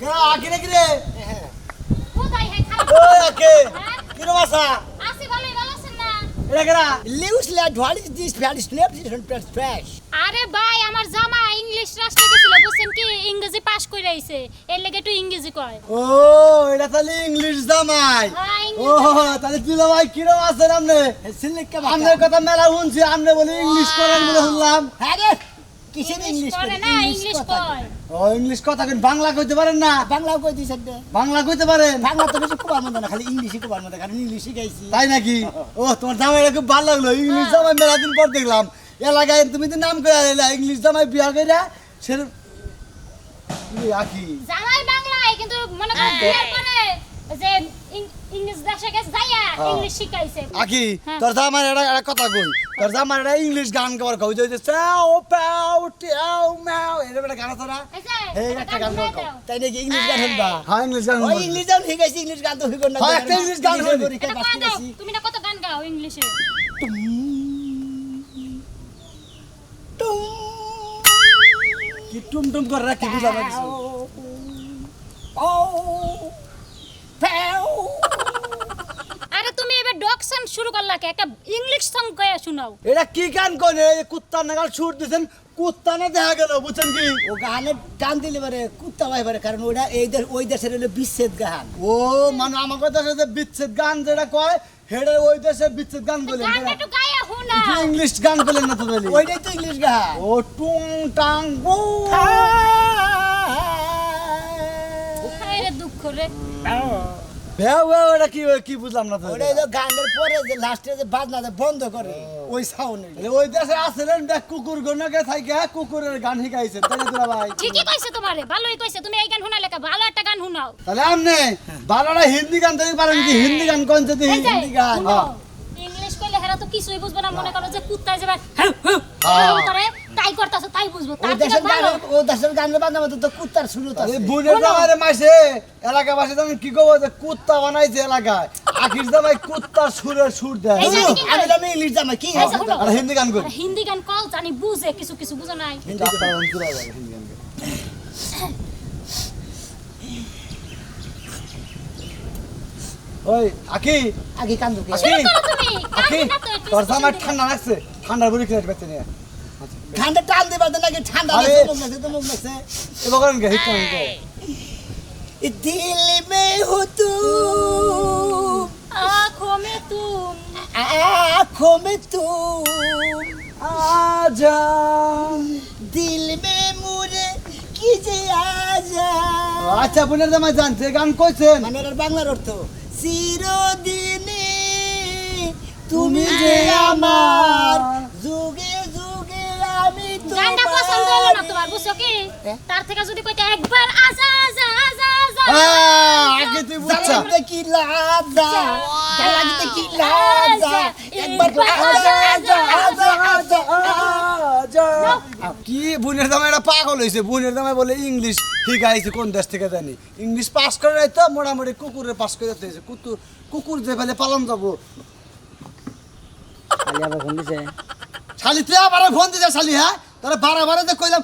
আগে নাকি রে কোথায় হে খারাপ ওই আগে হ্যাঁ কি রে বাসা আসি ভালোই ভালো আছেন না এটা কেনা Loose lad, what is this very snap trash? আরে ভাই আমার জামা ইংলিশ রাষ্ট্রে গেছিল বুঝছেন কি ইংরেজি পাস কইরা আইছে এর লাগি একটু ইংরেজি কয় ও এটা তাহলে ইংলিশ জামাই হ্যাঁ ও ইংলিশ তাহলে তুই ভাই কি রে আছেন আপনি Select আমনের কথা মেলা শুনছি আপনি বলে ইংলিশ করেন বলে শুনলাম আরে কিসের ইংলিশ করে না ইংলিশ কয় ও ইংলিশ কথা কেন বাংলা কইতে পারেন না বাংলাও কই দিছেন দে বাংলা কইতে পারেন বাংলা তো বেশি কুবার মধ্যে না খালি ইংলিশই কুবার মধ্যে কারণ ইংলিশই গাইছি তাই নাকি ও তোমার জামাইটা খুব ভালো লাগলো ইংলিশ জামাই মেলা দিন পর দেখলাম এলাকায় তুমি তো নাম করে আইলা ইংলিশ জামাই বিয়া কইরা সে আকি জামাই বাংলায় কিন্তু মনে করেন বিয়ের পরে যে ইংলিশ দেশে গেছে যাইয়া ইংলিশ শিখাইছে আকি হ্যাঁ। তোর জামাই একটা কথা কই তোর জামাই একটা ইংলিশ গান গাওয়ার কই যে চাও পাও টিও মাও এরকম একটা গান আছে না এই একটা গান গাও তাই নাকি ইংলিশ গান শুনবা হ্যাঁ ইংলিশ গান ওই ইংলিশ গান ঠিক আছে ইংলিশ গান তো হইব না হ্যাঁ, একটা ইংলিশ গান হইব। পরীক্ষা পাস করেছি তুমি না কত গান গাও ইংলিশে কি টুম টুম করে রাখি বুঝা না কিছু ও পাও আরে তুমি এবার ডগ সং শুরু করলা কে একটা ইংলিশ সং কয়ে শোনাও এটা কি গান কোনে কুত্তা নাগাল ছুট দিছেন কুত্তা না দেখা গেল বুঝছেন কি ও গানে গান দিলে পারে কুত্তা ভাই পারে কারণ ওটা এই দেশ ওই দেশের হলো বিচ্ছেদ গান ও মানে আমাকে দেশে যে বিচ্ছেদ গান যেটা কয় হেডে ওই দেশে বিচ্ছেদ গান বলেন গানটা একটু গায়া শোনাও ইংলিশ গান বলেন না তো তাহলে ওইটাই তো ইংলিশ গান ও টুং টাং বু আরে দুঃখ রে বেও বেও এটা কি কি বুঝলাম না তো ওটা হলো গানের পরে যে লাস্টে যে বাজনাটা বন্ধ করে ওই সাউন্ড ওই দেশে আসলেন দেখ কুকুর গণকে থাকে কুকুরের গান শিখাইছেন তাই না তোরা ভাই ঠিকই কইছে তোমারে ভালোই কইছে তুমি এই গান শোনালে ভালো একটা গান শোনাও তাহলে আপনি বারোটা হিন্দি গান তৈরি পারেন কি হিন্দি গান কোন যদি এই যে, হিন্দি গান শুনো, হ্যাঁ। ইংলিশ কইলে হেরা তো কিছুই বুঝবে না মনে করো যে কুত্তায় যাবে হ্যাঁ। করে তাই করতেছে তাই বুঝবো ও তার থেকে দেশের গান ভালো ও দেশের গানের বাজনা মতো তো কুত্তার শুরু তো এই বুনের জামাইরে মাইছে এলাকাবাসী তখন কি কব যে কুত্তা বানাইছে এলাকায় আখির জামাই কুত্তার সুরের সুর দেয় এই যে, কি আমি করে? আমি ইংলিশ জামা কি এই যে, শুনো, আর হিন্দি গান করি আর হিন্দি গান কল জানি বুঝে কিছু কিছু বুঝো নাই ওই আকি আগে কান দুকে আকি শুরু করো তুমি আকি কান্দি না তো একটু তোর জামাই শুনতে ঠান্ডা লাগছে ঠান্ডার বুড়ি খেলে বেঁচে নিয়ে ঠান্ডা টান দিবার তো নাকি ঠান্ডা আরে। লাগছে তো মুখ লাগছে এবার করেন কে হিট করেন কে दिल में हो तू आँखों में तुम आँखों में तू आजा दिल में मुझे कीजे आजा আচ্ছা বোনের জামাই জানছে গান কইছেন মানে এর বাংলার অর্থ চিরদিনে তুমি যে আমার যুগে যুগে আমি গানটা পছন্দ হলো না তোমার বুঝছো কি হ্যাঁ? তার থেকে যদি কইতে একবার আজা আজা আজা আজা আগে তুই বুঝছা জালাতে কি লাজা জালাতে কি লাজা একবার আজা আজা আজা আজা আজা কি বোনের জামাই এটা পাগল হইছে বোনের জামাই বলে ইংলিশ শিখাইছে কোন দেশ থেকে জানি ইংলিশ পাস করে নাই তো মোটামুটি কুকুরে পাস করে দিতেছে কুকুর যে ফেলে পালন যাবো আলিয়া ফোন দিছে শালি তুই আবার ফোন দিতে শালি হ্যাঁ তোরা বারে বারে যে কইলাম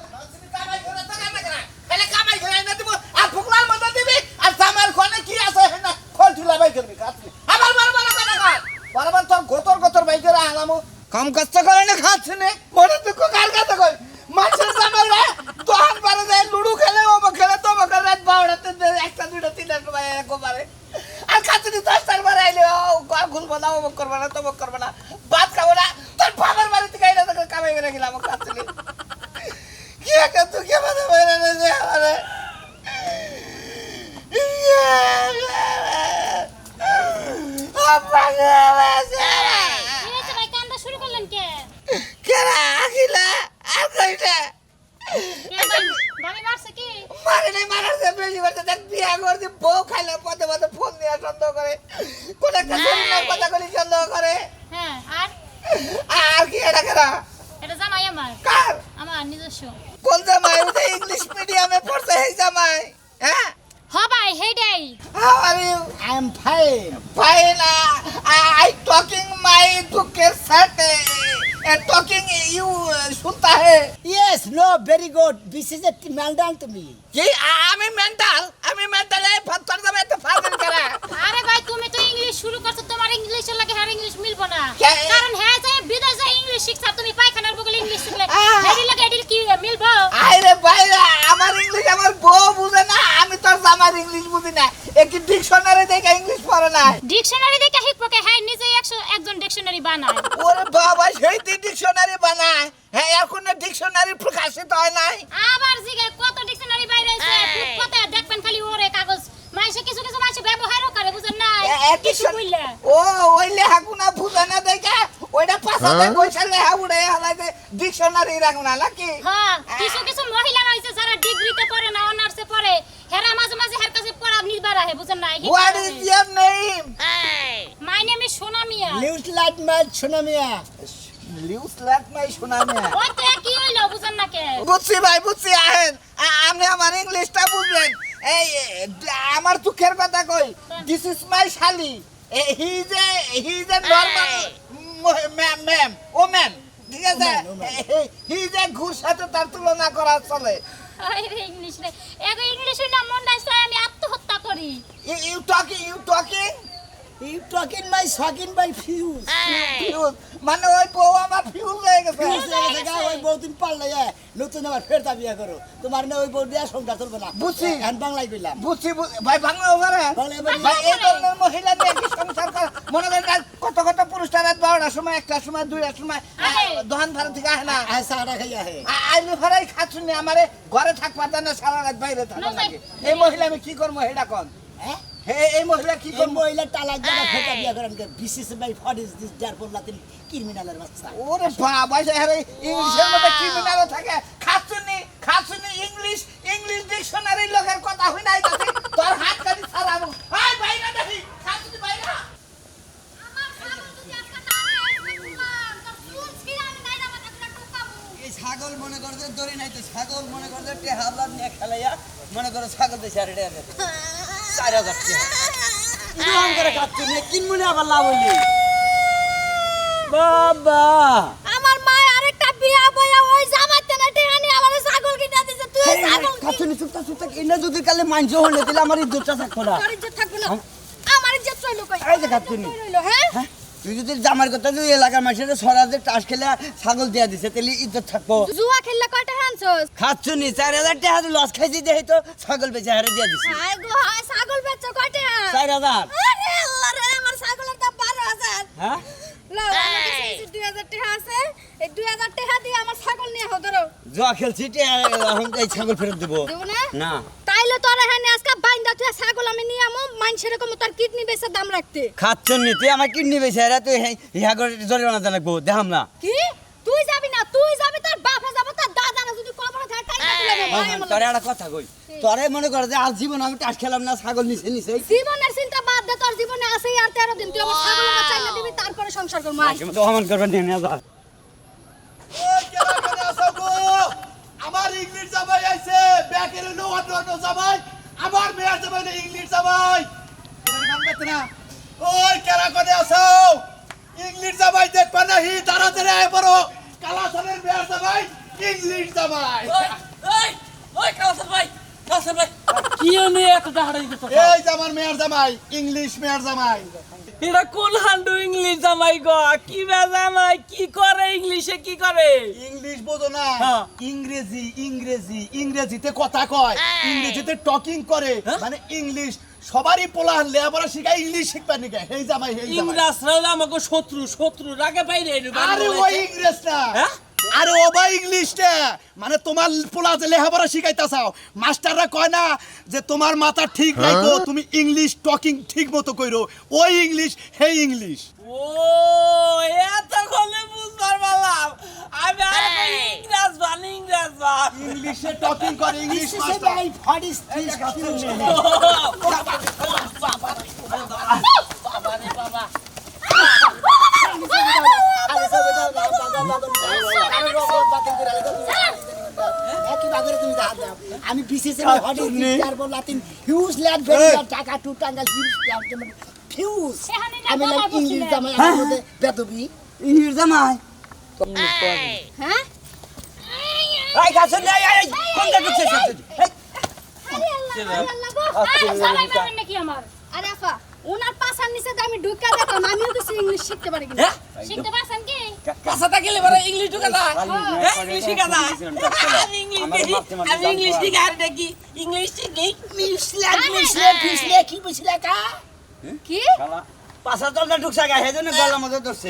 কম কষ্ট করে না খাচ্ছে না মনে দুঃখ কার কাছে কই মাছের জামাই রে তোহান পারে যায় লুডু খেলে ও খেলে তো মকে রাত 12টাতে একটা দুটো তিনটা সময় একবারে আর খাচ্ছে নি 10টার বার আইলে ও খুলবো না ও করবে না তো করবে না ভাত খাবো না তোর বাবার বাড়ি থেকে আইলে তোকে কামাই করে গেলাম খাচ্ছে নি কি একটা তুই কে বাদে বাইরে রে যে আরে আপা গে এই যে ভাই কান্দা শুরু করলেন কে কেরা আখিলা আর কইটা কে ভাবি মারছে কি মারে নাই মারার যে বেশি করতে দেখ বিয়া করতে বউ খাইলে পদে পদে ফোন দিয়ে সন্দেহ করে কোন একটা শরীরের কথা কলি সন্দেহ করে হ্যাঁ আর আর কি এটা কেরা এটা জামাই আমার কার আমার নিজস্ব কোন জামাই ওটা ইংলিশ মিডিয়ামে পড়ছে এই জামাই হ্যাঁ হ ভাই হেডাই how are you I am fine fine I talking my দুঃখের সাথে টকিং ইউ শুনতা হে Yes, no, very good. This is a mental to me. কি আমি মেন্টাল আমি জামার ইংলিশ বুঝি না একটি ডিকশনারি দেখে ইংলিশ পড়ে না ডিকশনারি দেখে শিখবকে হ্যাঁ নিজেই একজন ডিকশনারি বানায় ওরে বাবা সেই ডিকশনারি বানায় হ্যাঁ এখন ডিকশনারি প্রকাশিত হয় নাই আবার জিগে কত ডিকশনারি বাইরে আছে ফুটপাতে দেখবেন খালি ওরে কাগজ মাইসে কিছু কিছু মাইসে ব্যবহারও করে বুঝেন না কিছু বললে ও ওই লেখাগুনা বুঝে না দেখে ওইটা পাশাতে কইছে লেখা উড়ে হালাইতে ডিকশনারি রাখো না নাকি হ্যাঁ কিছু কিছু মহিলা রয়েছে যারা ডিগ্রিতে পড়ে না অনার্সে পড়ে হেরা মাঝে মাঝে হের কাছে পড়া নিবার আহে বুঝেন না what is your name my name is সোনা মিয়া লিউস লাট মাই সোনা মিয়া লিউস লাট মাই সোনা মিয়া ওই তো কি হইলো বুঝেন না কে বুঝছি ভাই বুঝছি আহেন আপনি আমার ইংলিশটা বুঝলেন এই আমার দুঃখের কথা কই দিস ইজ মাই শালি he is a normal ma'am ও ম্যাম ঠিক আছে হি ইজ এ ঘুর সাথে তার তুলনা করা চলে আরে ইংলিশ রে এগো ইংলিশ না মন নাই আমি আত্মহত্যা করি you talking you talking my sucking by fuse মানে ওই বউ আমার ফিউজ হয়ে গেছে ফিউজ হয়ে গেছে ওই বউ তুমি পারলে নতুন আবার ফের বিয়ে করো তোমার না ওই বউ দিয়া সংসার চলবে না বুঝছি। এখন বাংলায় কইলাম বুঝছি ভাই বাংলা ওভারে বাংলায় বলি। ভাই এই ধরনের মহিলা নিয়ে কি সংসার করে মনে করেন রাত কত কত পুরুষটা রাত 12টার সময় 1টার সময় 2টার সময় দোকান ভাড়া থেকে আহে না আয় সারা খাইয়া হে আইলে ভাড়াই খাচ্ছুনি আমারে ঘরে থাকবা না সারা রাত বাইরে থাকা লাগে এই মহিলা আমি কি করবো হেডা কোন হ্যাঁ এই মহিলা কি এই করবো মহিলা তালাক দেওয়া ফের বিয়ে করেন বিসিস by what is this therefore Latin ক্রিমিনালের বাচ্চা ওরে বাবা আরে ইংলিশের মধ্যে ক্রিমিনাল থাকে খাচ্ছুনি ইংলিশ ডিকশনারি লোকের কথা হই নাই তাতে তোর হাত কাটি ছাড়াবো আই বাইরে দেখি খাচ্ছুনি বাইরে আমার ছাগল যদি আজকে তারে বললাম তো চুল ছিঁড়ে আমি নাই না মাথা পুরো টোকাবো এই ছাগল মনে করতে দড়ি নাই তো ছাগল মনে করতে টেহাবলার নিয়ে খেলাইয়া মনে করো ছাগল দেশে আর এটা 4000 টাকা দাম করে খাচ্ছি না কিনমুনি আবার লাভ হইলি বাবা আমার মা আরেকটা বিয়া বইয়া ওই জামাতে না টেহানি আমার ছাগল কিনা দিছে তুই ছাগল খাচ্ছি চুপটা এনে যদি কালে মাংস হলে দিলে আমার ইজ্জতটা থাকতো না তোর ইজ্জত থাকবে না আমার ইজ্জত চইলো কই এই যে খাচ্ছি নি রইলো হ্যাঁ হ্যাঁ? তুই যদি জামার কথা যদি এলাকার মানুষের সরাজে টাস খেলে ছাগল দিয়া দিছে তাহলে ইজ্জত থাকবো জুয়া খেললে কয়টা হানছস খাচ্ছ নি 4000 টাকা লস খাইছি দেখি তো ছাগল বেচে হারে দিয়া দিছি হায় গো হায় ছাগল বেচছো কয়টা 4000 আরে আল্লাহ রে আমার ছাগলের দাম 12000 হ্যাঁ লাও আমার কাছে 2000 টাকা আছে এই 2000 টাকা দিয়ে আমার ছাগল নিয়ে হও ধরো জুয়া খেলছি এখন এই ছাগল ফেরত দেবো দেব না না তাইলে তোর এখানে আজকে বাইন্দা তুই ছাগল আমি নিয়ে আমু মানুষের রকম তোর কিডনি বেচে দাম রাখতে খাচ্ছ নি তুই আমার কিডনি বেচে হারে তুই ইহা করে জরিমানা জানাবো দেখাম না কি তুই যাবি না তুই যাবি তোর বাপে যাবে তোর দাদা না যদি কবরে থাকে তাই দিলাম তোরে একটা কথা কই তোরে মনে করে যে আজ জীবন আমি টাস খেলাম না ছাগল নিছে জীবনের চিন্তা বাদ দে তোর জীবনে আছে আর 13 দিন তুই আমার ছাগল না চাইলে দিবি তারপরে সংসার করব তো অমন করবেন নিয়ে যা ওই কেলা করে আসো গো আমার ইংলিশ জামাই আইছে ব্যাকের নো অটো জামাই আমার মেয়ের জামাই না ইংলিশ জামাই তোমার নাম কত না ওই কেলা করে আসো ইংলিশ জামাই দেখবা না হি তাড়াতাড়ি আয় পড়ো কালাসনের মেয়ের জামাই ইংলিশ জামাই কি নিয়ে এত টাকা দিতেছ এই যে আমার মেয়ের জামাই ইংলিশ মেয়ের জামাই এটা কোন হান্ডু ইংলিশ জামাই গো কি বে জামাই কি করে ইংলিশে কি করে ইংলিশ বোঝো না হ্যাঁ। ইংরেজিতে কথা কয় ইংরেজিতে টকিং করে মানে ইংলিশ সবারই পোলা লেখাপড়া শিখায় ইংলিশ শিখবা নিকে হেই জামাই ইংরেজরা হলো আমাকে শত্রু রাগে বাইরে আরে ওই ইংরেজ না হ্যাঁ? আরে ও ভাই ইংলিশটা মানে তোমার পোলা যে লেখাপড়া শিখাইতা চাও মাস্টাররা কয় না যে তোমার মাথা ঠিক রাখো তুমি ইংলিশ টকিং ঠিক মতো কইরো ওই ইংলিশ হেই ইংলিশ ও এত গলে বুঝবার পারলাম আমি আর ইংরেজ বান ইংলিশে টকিং করে ইংলিশ বিসিস master by what is this আমি বিসিস by what is this therefore Latin huge land very টাকা টু টাঙ্গাল ফিউজ আমি লাইক ইংলিশ জামাই আমার মধ্যে বেদবি ইংলিশ জামাই হ্যাঁ এই খাচ্ছ নি এই কোন দেখছিস আরে আল্লাহ গো আরে জামাই মারবেন নাকি আমার আরে আফা ওনার পাশার নিচে তো আমি ঢুকা দেখলাম আমিও কিছু ইংলিশ শিখতে পারি কিনা হ্যাঁ শিখতে পারছেন কি পাশাটা গেলে বড় ইংলিশ ঢুকে যায় ইংলিশ শিখা যায় আমি ইংলিশ শিখা আর দেখি ইংলিশ শিখি মিশলে কি বুঝলে কা কি পাশা তলটা ঢুকছা গা হেজন্য গলার মধ্যে ধরছে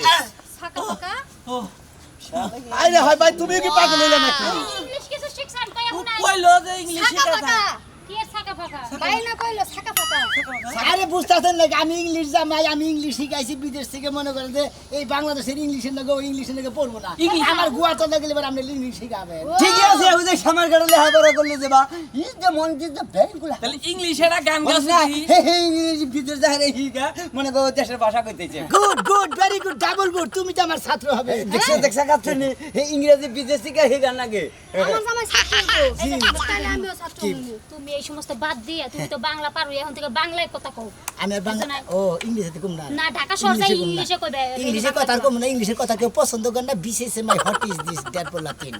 ফাঁকা ফাঁকা আরে হয় ভাই তুমি কি পাগল হইলে নাকি ইংলিশ কিছু শিখছেন কই এখন নাই কইলো যে ইংলিশ ফাঁকা শিখা ফাঁকা যায় কি এর ছাকা ফাকা ভাই না কইলো ফাঁকা ফাঁকা আরে বুঝতেছেন না আমি ইংলিশ জামাই আমি ইংলিশ শিখাইছি বিদেশ থেকে মনে করেন যে এই বাংলাদেশের ইংলিশের নাকি ওই ইংলিশের নাকি পড়বো না আমার গোয়া চলে গেলে এবার আপনি ইংলিশ শিখাবেন ঠিকই আছে ওই যে সামার কাটা লেখাপড়া করলে যে বা ইজ দ্য মন ইজ দ্য ভেরি গুড তাহলে ইংলিশেরা গান গাছে হে হে ইংরেজি বিদেশ দেখারে হিগা মনে করো দেশের ভাষা কইতেছে good good very good double good তুমি তো আমার ছাত্র হবে দেখছা কাছে নি হে ইংরেজি বিদেশ থেকে হিগা নাগে আমার জামাই ছাত্র হবো তাহলে আমিও ছাত্র হবো তুমি এই সমস্ত বাদ দিয়ে তুমি তো বাংলা পারো এখন থেকে বাংলায় কথা কও আমি আর বাংলা ও ইংলিশে কম না না ঢাকা শহর যাই ইংলিশে কইবে ইংলিশে কথা কম না ইংলিশের কথা কেউ পছন্দ করে না বিশেষ my what is this that বল লাতিন